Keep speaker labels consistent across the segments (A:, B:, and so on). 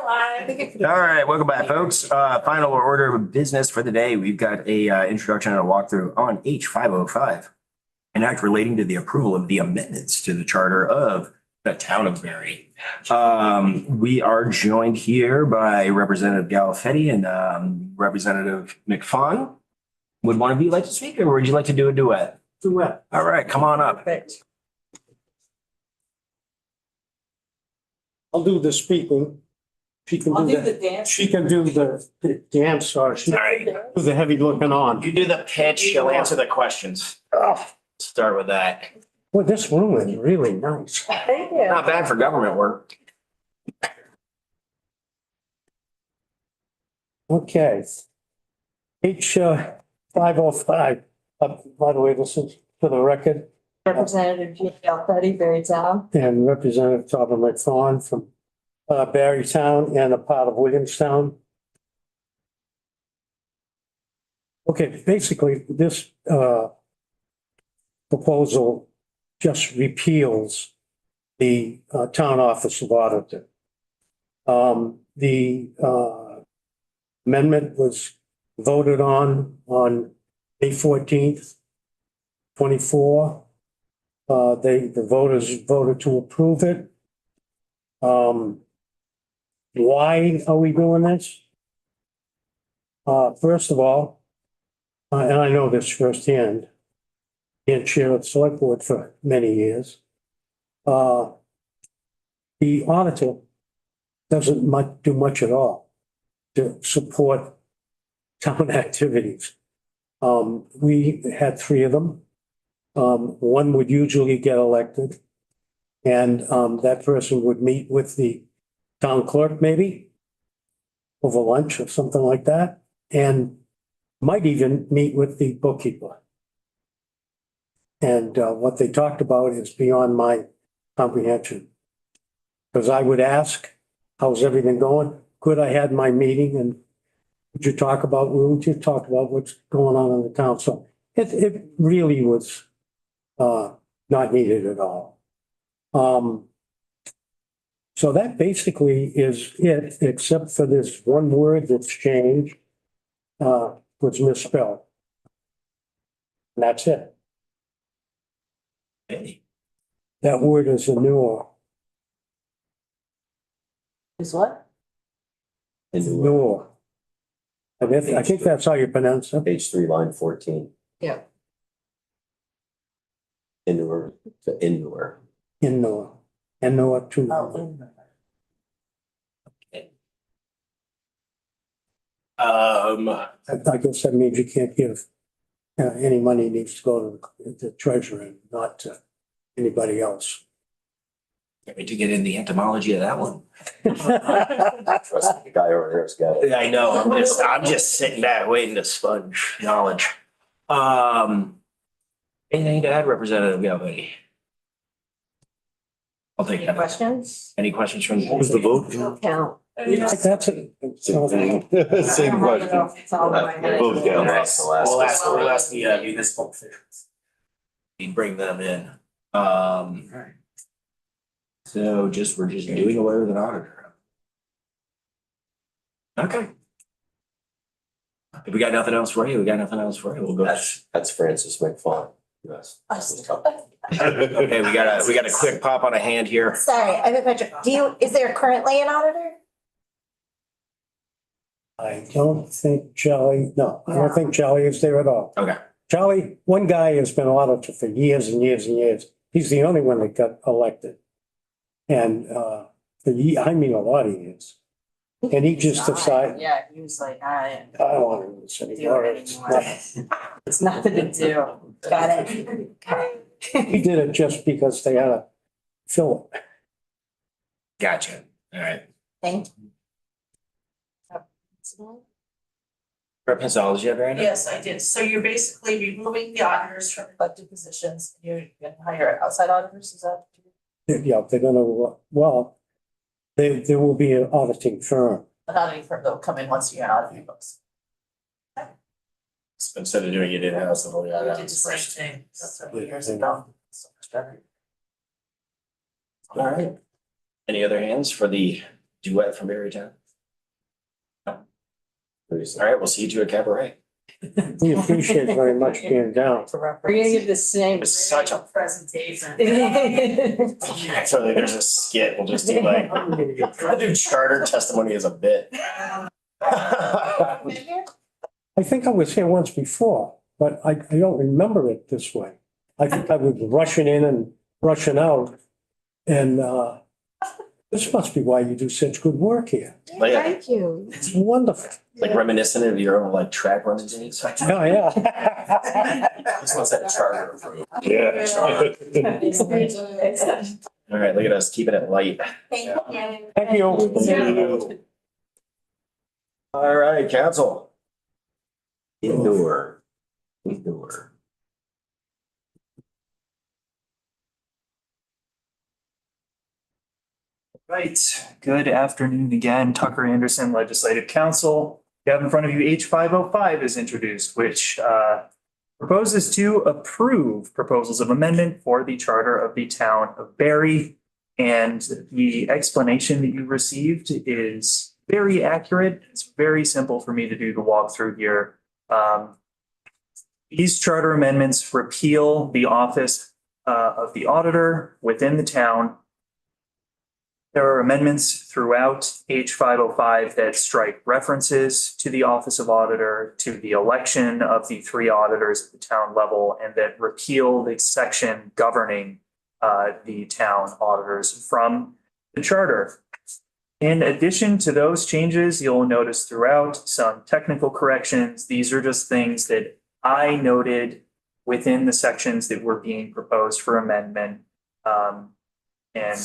A: All right, welcome back, folks. Final order of business for the day. We've got a introduction and a walkthrough on H 505. An act relating to the approval of the amendments to the charter of the town of Barry. We are joined here by Representative Galafetti and Representative McFawn. Would one of you like to speak, or would you like to do a duet?
B: Duet.
A: All right, come on up.
B: Perfect. I'll do the speaking. She can
C: I'll
B: do
C: do the
B: the,
C: dance.
B: she can do the dance, or she
A: All right,
B: do the heavy looking on.
A: you do the pitch, you'll answer the questions.
B: Oh,
A: Start with that.
B: well, this room is really nice.
C: Thank you.
A: Not bad for government work.
B: Okay. H 505, by the way, this is for the record,
C: Representative Jean Galfetti, Berrytown.
B: and Representative Tobin McFawn from Barrytown and a part of Williamstown. Okay, basically, this proposal just repeals the town office of auditor. The amendment was voted on May 14th, 24. The voters voted to approve it. Why are we doing this? First of all, and I know this firsthand, being chair of the select board for many years. The auditor doesn't do much at all to support town activities. We had three of them. One would usually get elected, and that person would meet with the town clerk maybe over lunch or something like that, and might even meet with the bookkeeper. And what they talked about is beyond my comprehension. Because I would ask, how's everything going? Good, I had my meeting, and would you talk about what's going on in the town? So it really was not needed at all. So that basically is it, except for this one word that's changed, was misspelled. And that's it.
A: Hey,
B: That word is manure.
C: Is what?
B: Manure. I think that's how you pronounce it.
D: Page 3, line 14.
C: Yeah.
D: Indoor to indoor.
B: Indoor. Indoor too. I guess that means you can't give any money needs to go to the treasurer and not to anybody else.
A: Can't wait to get in the entomology of that one.
D: Trust me, the guy over there has got it.
A: I know, I'm just sitting back waiting to sponge knowledge. Anything to add, Representative Galvin? I'll take
C: Any
A: that.
C: questions?
A: Any questions from?
D: What was the vote?
C: No count.
B: That's it.
D: Same question.
C: It's all in my head.
D: Both down. That's the last.
A: We'll ask the municipal officials. We bring them in. So we're just doing away with an auditor. Okay. If we got nothing else for you, we'll go.
D: That's Francis McFawn. Yes.
A: Okay, we got a quick pop on a hand here.
E: Sorry, I have a question. Is there currently an auditor?
B: I don't think Charlie is there at all.
A: Okay.
B: Charlie, one guy has been auditor for years and years and years. He's the only one that got elected. And a lot of years. And he just decided,
C: Yeah, he was like,
B: I don't want to do this anymore.
C: it's nothing to do.
E: Got it.
B: He did it just because they had to fill it.
A: Gotcha. All right.
E: Thank
A: Rep. Gonzalez, you have your hand up?
F: Yes, I did. So you're basically removing the auditors from elected positions. You're gonna hire outside auditors, is that?
B: Yeah, they're gonna, well, there will be an auditing firm.
F: The auditing firm that will come in once you're out of your books.
A: Instead of doing it in-house, it'll be
F: We did
A: out.
F: the same thing several years ago. So much better.
A: All right. Any other hands for the duet from Berrytown? No. All right, we'll see you two at Cabaret.
B: We appreciate very much being down.
C: We're gonna give the same.
A: It's such a-
C: Presentation.
A: So there's a skit, we'll just do like, I'll do charter testimony as a bit.
B: I think I was here once before, but I don't remember it this way. I think I was rushing in and rushing out. And this must be why you do such good work here.
A: Like,
E: Thank you.
B: It's wonderful.
A: like reminiscent of your own like track runs and stuff.
B: Oh, yeah.
A: This one's that charter approved.
B: Yeah.
A: All right, look at us keeping it light.
E: Thank you.
B: Thank you.
A: All right, council. Indoor. Indoor.
G: Right, good afternoon again, Tucker Anderson, Legislative Counsel. You have in front of you H505 is introduced, which proposes to approve proposals of amendment for the charter of the town of Barry. And the explanation that you received is very accurate. It's very simple for me to do the walkthrough here. These charter amendments repeal the office of the auditor within the town. There are amendments throughout H505 that strike references to the Office of Auditor, to the election of the three auditors at the town level, and that repeal the section governing the town auditors from the charter. In addition to those changes, you'll notice throughout some technical corrections. These are just things that I noted within the sections that were being proposed for amendment. And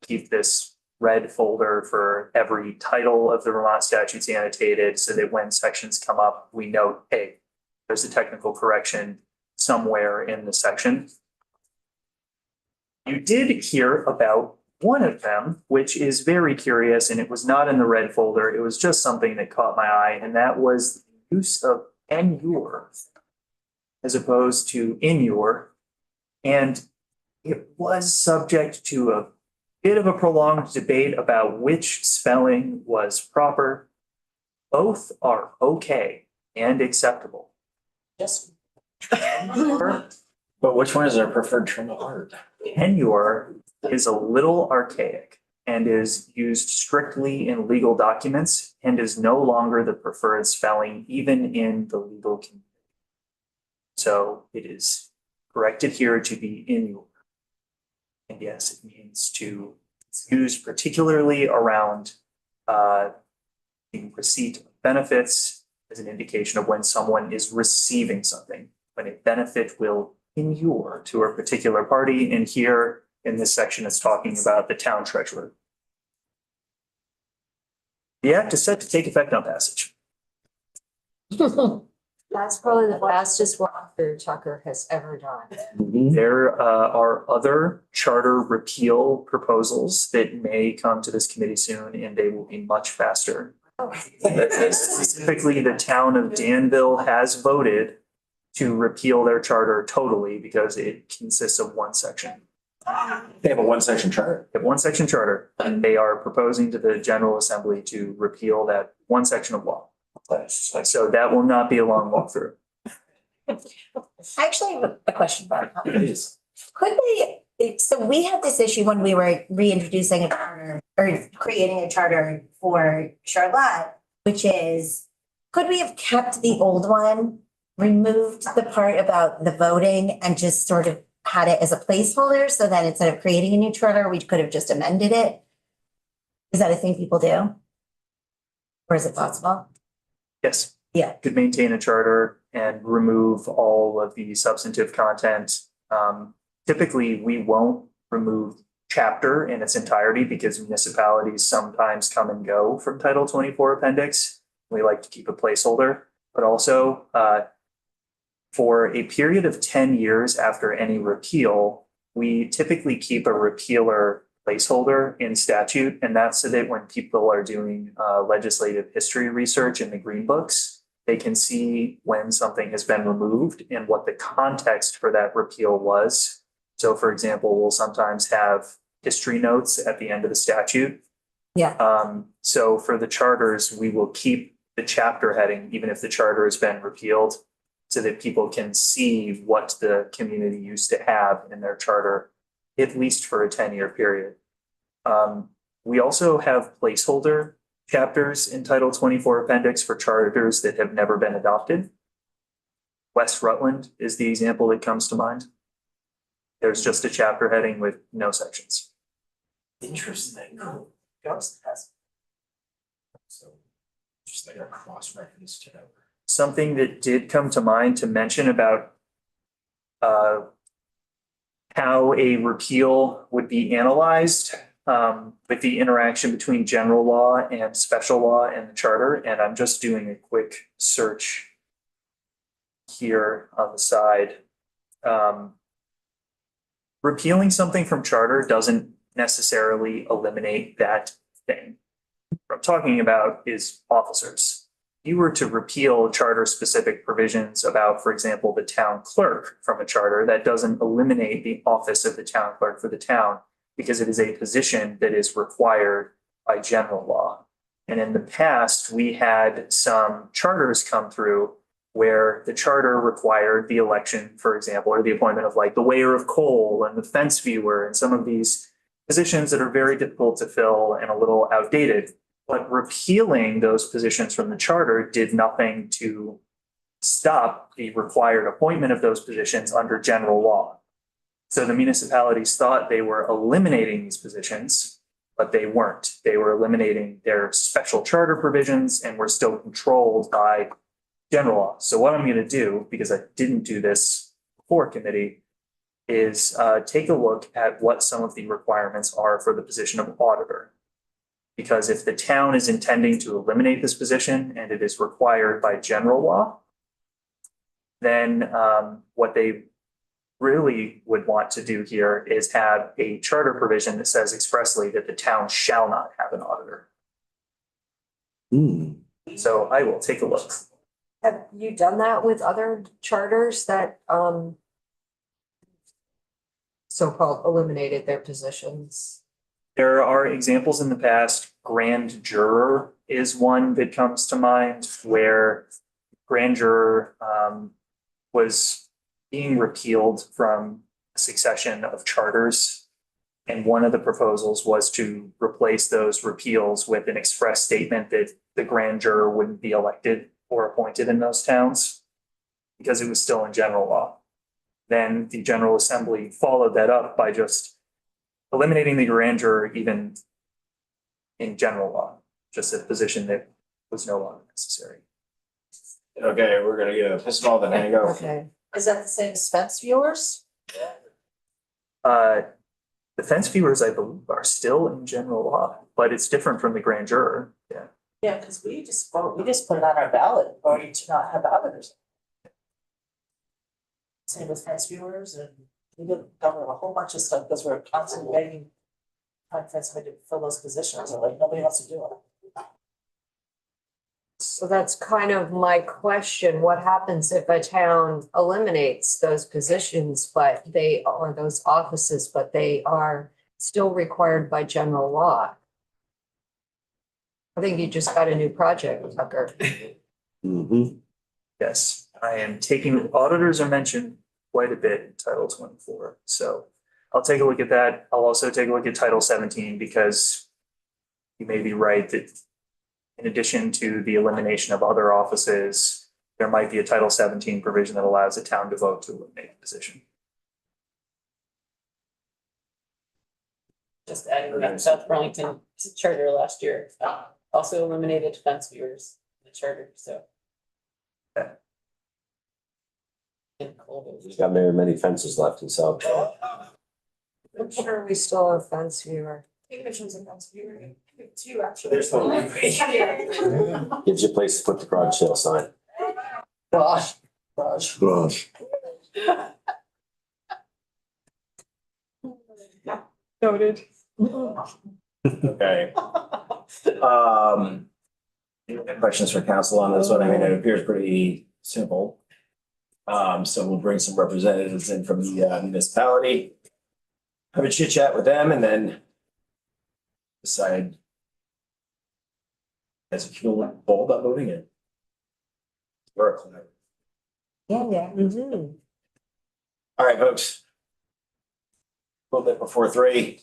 G: keep this red folder for every title of the Vermont statutes annotated so that when sections come up, we note, hey, there's a technical correction somewhere in the section. You did hear about one of them, which is very curious, and it was not in the red folder. It was just something that caught my eye, and that was the use of "en-your" as opposed to "in-your." And it was subject to a bit of a prolonged debate about which spelling was proper. Both are okay and acceptable.
F: Just.
A: But which one is our preferred term of art?
G: En-your is a little archaic and is used strictly in legal documents and is no longer the preferred spelling even in the legal community. So it is corrected here to be in-your. And yes, it means to, it's used particularly around the receipt of benefits as an indication of when someone is receiving something, when a benefit will inure to a particular party. And here in this section, it's talking about the town treasurer. The act is set to take effect on passage.
C: That's probably the fastest walkthrough Tucker has ever done.
G: There are other charter repeal proposals that may come to this committee soon, and they will be much faster. Specifically, the town of Danville has voted to repeal their charter totally because it consists of one section.
A: They have a one section charter.
G: They have one section charter, and they are proposing to the General Assembly to repeal that one section of law. So that will not be a long walkthrough.
E: I actually have a question, Bob.
A: Please.
E: Could so we had this issue when we were reintroducing a charter or creating a charter for Charlotte, which is, could we have kept the old one, removed the part about the voting and just sort of had it as a placeholder so that instead of creating a new charter, we could have just amended it? Is that a thing people do? Or is it possible?
G: Yes.
E: Yeah.
G: Could maintain a charter and remove all of the substantive content. Typically, we won't remove chapter in its entirety because municipalities sometimes come and go from Title 24 appendix. We like to keep a placeholder, but also for a period of 10 years after any repeal, we typically keep a repealer placeholder in statute, and that's so that when people are doing legislative history research in the green books, they can see when something has been removed and what the context for that repeal was. So for example, we'll sometimes have history notes at the end of the statute
C: Yeah.
G: So for the charters, we will keep the chapter heading, even if the charter has been repealed, so that people can see what the community used to have in their charter, at least for a 10-year period. We also have placeholder chapters in Title 24 Appendix for charters that have never been adopted. West Rutland is the example that comes to mind. There's just a chapter heading with no sections.
A: Interesting.
F: Ghost has.
A: So just like a cross reference to that.
G: Something that did come to mind to mention about how a repeal would be analyzed with the interaction between general law and special law and the charter. And I'm just doing a quick search here on the side. Repealing something from charter doesn't necessarily eliminate that thing. What I'm talking about is officers. If you were to repeal charter specific provisions about, for example, the town clerk from a charter, that doesn't eliminate the office of the town clerk for the town, because it is a position that is required by general law. And in the past, we had some charters come through where the charter required the election, for example, or the appointment of like the weigher of coal and the fence viewer and some of these positions that are very difficult to fill and a little outdated. But repealing those positions from the charter did nothing to stop the required appointment of those positions under general law. So the municipalities thought they were eliminating these positions, but they weren't. They were eliminating their special charter provisions and were still controlled by general law. So what I'm going to do, because I didn't do this before committee, is take a look at what some of the requirements are for the position of auditor. Because if the town is intending to eliminate this position and it is required by general law, then what they really would want to do here is have a charter provision that says expressly that the town shall not have an auditor. So I will take a look.
C: Have you done that with other charters that so-called eliminated their positions?
G: There are examples in the past. Grand juror is one that comes to mind, where grand juror was being repealed from a succession of charters. And one of the proposals was to replace those repeals with an express statement that the grand juror wouldn't be elected or appointed in those towns because it was still in general law. Then the General Assembly followed that up by just eliminating the grand juror even in general law, just a position that was no longer necessary.
A: Okay, we're gonna get a pistol then hang go.
C: Okay.
F: Is that the same as fence viewers?
G: The fence viewers, I believe, are still in general law, but it's different from the grand juror. Yeah.
F: Yeah, because we just put it on our ballot, voting to not have auditors. Same with fence viewers, and we did cover a whole bunch of stuff because we're constantly begging. Trying to find somebody to fill those positions, and like nobody wants to do it.
C: So that's kind of my question. What happens if a town eliminates those positions, but they are those offices, but they are still required by general law? I think you just got a new project, Tucker.
G: Yes, I am taking, auditors are mentioned quite a bit in Title 24. So I'll take a look at that. I'll also take a look at Title 17 because you may be right that in addition to the elimination of other offices, there might be a Title 17 provision that allows a town to vote to eliminate a position.
H: Just adding that South Burlington charter last year, also eliminated fence viewers in the charter, so.
G: Okay.
D: There's got very many fences left in South.
C: I'm sure we still have fence viewer.
F: Commissions and fence viewer, two actually.
A: There's no.
D: Gives you a place to put the garage sale sign.
F: Gosh.
H: Noted.
A: Okay. Questions for council on this one? I mean, it appears pretty simple. So we'll bring some representatives in from the municipality. Have a chit chat with them and then decide As you feel bold about moving in. You're a clever.
E: Yeah.
C: Mhm.
A: All right, folks. A little bit before 3.